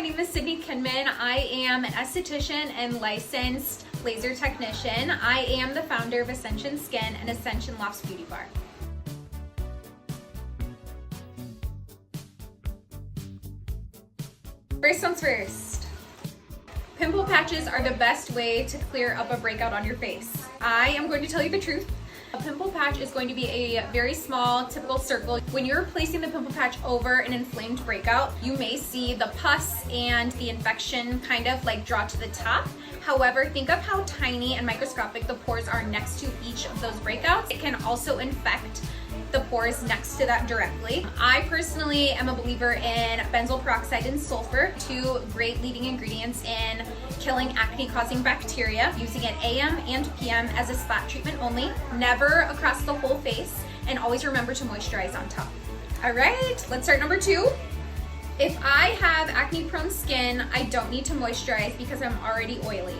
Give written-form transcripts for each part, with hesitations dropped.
my name is Sydney Kinman. I am an esthetician and licensed laser technician. I am the founder of Ascension Skin and Ascension Lofts Beauty Bar. First things first, pimple patches are the best way to clear up a breakout on your face. I am going to tell you the truth. A pimple patch is going to be a very small, typical circle. When you're placing the pimple patch over an inflamed breakout, you may see the pus and the infection kind of like draw to the top. However, think of how tiny and microscopic the pores are next to each of those breakouts. It can also infect the pores next to that directly. I personally am a believer in benzoyl peroxide and sulfur, two great leading ingredients in killing acne-causing bacteria, using it AM and PM as a spot treatment only, never across the whole face, and always remember to moisturize on top. All right, let's start number 2. If I have acne-prone skin, I don't need to moisturize because I'm already oily.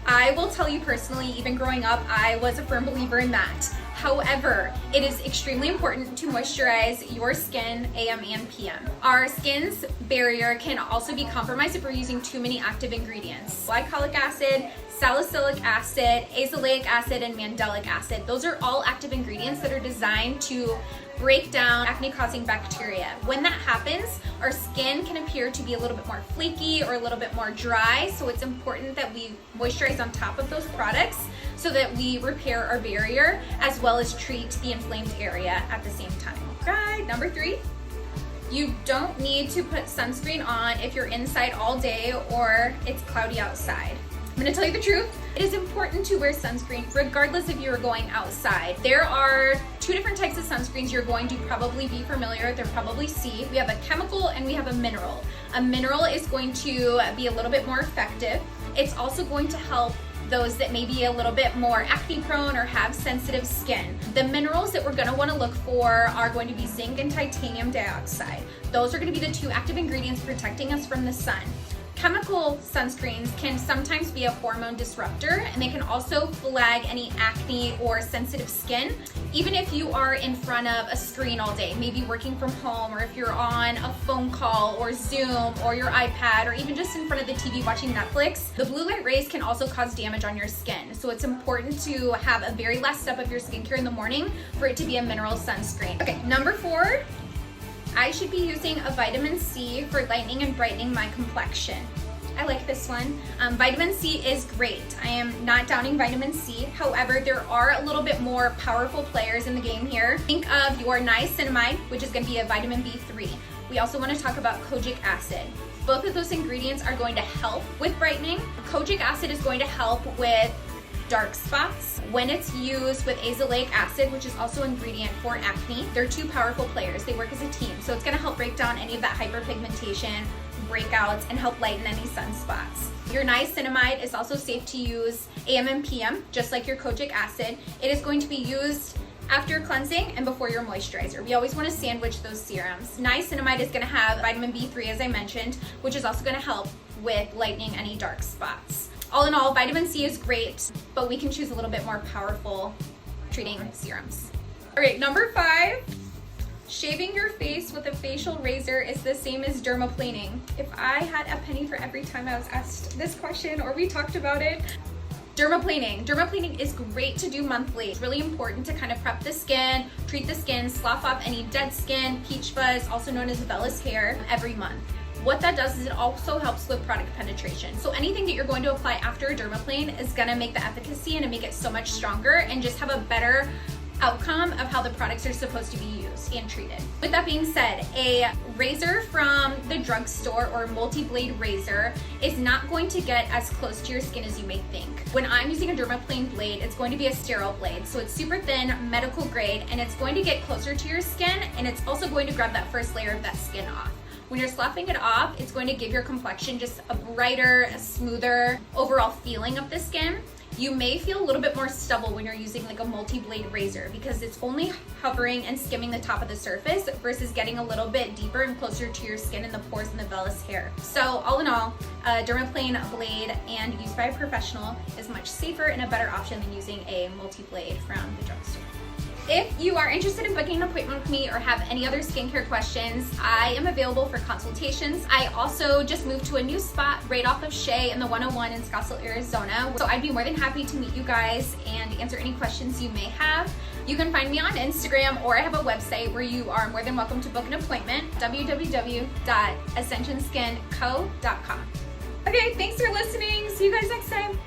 I will tell you personally, even growing up, I was a firm believer in that. However, it is extremely important to moisturize your skin AM and PM. Our skin's barrier can also be compromised if we're using too many active ingredients. Glycolic acid, salicylic acid, azelaic acid, and mandelic acid. Those are all active ingredients that are designed to break down acne-causing bacteria. When that happens, our skin can appear to be a little bit more flaky or a little bit more dry, so it's important that we moisturize on top of those products so that we repair our barrier as well as treat the inflamed area at the same time. Right, number 3. You don't need to put sunscreen on if you're inside all day or it's cloudy outside. I'm gonna tell you the truth. It is important to wear sunscreen regardless if you're going outside. There are 2 different types of sunscreens you're going to probably be familiar with. They're probably C. We have a chemical and we have a mineral. A mineral is going to be a little bit more effective. It's also going to help those that may be a little bit more acne prone or have sensitive skin. The minerals that we're gonna wanna look for are going to be zinc and titanium dioxide. Those are gonna be the 2 active ingredients protecting us from the sun. Chemical sunscreens can sometimes be a hormone disruptor, and they can also flag any acne or sensitive skin. Even if you are in front of a screen all day, maybe working from home, or if you're on a phone call or Zoom or your iPad, or even just in front of the TV watching Netflix, the blue light rays can also cause damage on your skin. So it's important to have a very last step of your skincare in the morning for it to be a mineral sunscreen. Okay, number 4. I should be using a vitamin C for lightening and brightening my complexion. I like this one. Vitamin C is great. I am not downing vitamin C. However, there are a little bit more powerful players in the game here. Think of your niacinamide, which is going to be a vitamin B3. We also want to talk about kojic acid. Both of those ingredients are going to help with brightening. Kojic acid is going to help with dark spots. When it's used with azelaic acid, which is also an ingredient for acne, they're 2 powerful players. They work as a team. So it's gonna help break down any of that hyperpigmentation, breakouts, and help lighten any sunspots. Your niacinamide is also safe to use AM and PM, just like your kojic acid. It is going to be used after cleansing and before your moisturizer. We always want to sandwich those serums. Niacinamide is gonna have vitamin B3, as I mentioned, which is also gonna help with lightening any dark spots. All in all, vitamin C is great, but we can choose a little bit more powerful treating serums. All right, number 5, shaving your face with a facial razor is the same as dermaplaning. If I had a penny for every time I was asked this question or we talked about it. Dermaplaning. Dermaplaning is great to do monthly. It's really important to kind of prep the skin, treat the skin, slough off any dead skin, peach fuzz, also known as vellus hair, every month. What that does is it also helps with product penetration. So anything that you're going to apply after a dermaplane is gonna make the efficacy and make it so much stronger and just have a better outcome of how the products are supposed to be used and treated. With that being said, a razor from the drugstore or multi-blade razor is not going to get as close to your skin as you may think. When I'm using a dermaplane blade, it's going to be a sterile blade. So it's super thin, medical grade, and it's going to get closer to your skin, and it's also going to grab that first layer of that skin off. When you're sloughing it off, it's going to give your complexion just a brighter, a smoother overall feeling of the skin. You may feel a little bit more stubble when you're using like a multi-blade razor because it's only hovering and skimming the top of the surface versus getting a little bit deeper and closer to your skin and the pores and the vellus hair. So all in all, a dermaplane blade and used by a professional is much safer and a better option than using a multi-blade from the drugstore. If you are interested in booking an appointment with me or have any other skincare questions, I am available for consultations. I also just moved to a new spot right off of Shea in the 101 in Scottsdale, Arizona. So I'd be more than happy to meet you guys and answer any questions you may have. You can find me on Instagram, or I have a website where you are more than welcome to book an appointment, www.ascensionskinco.com. Okay, thanks for listening. See you guys next time.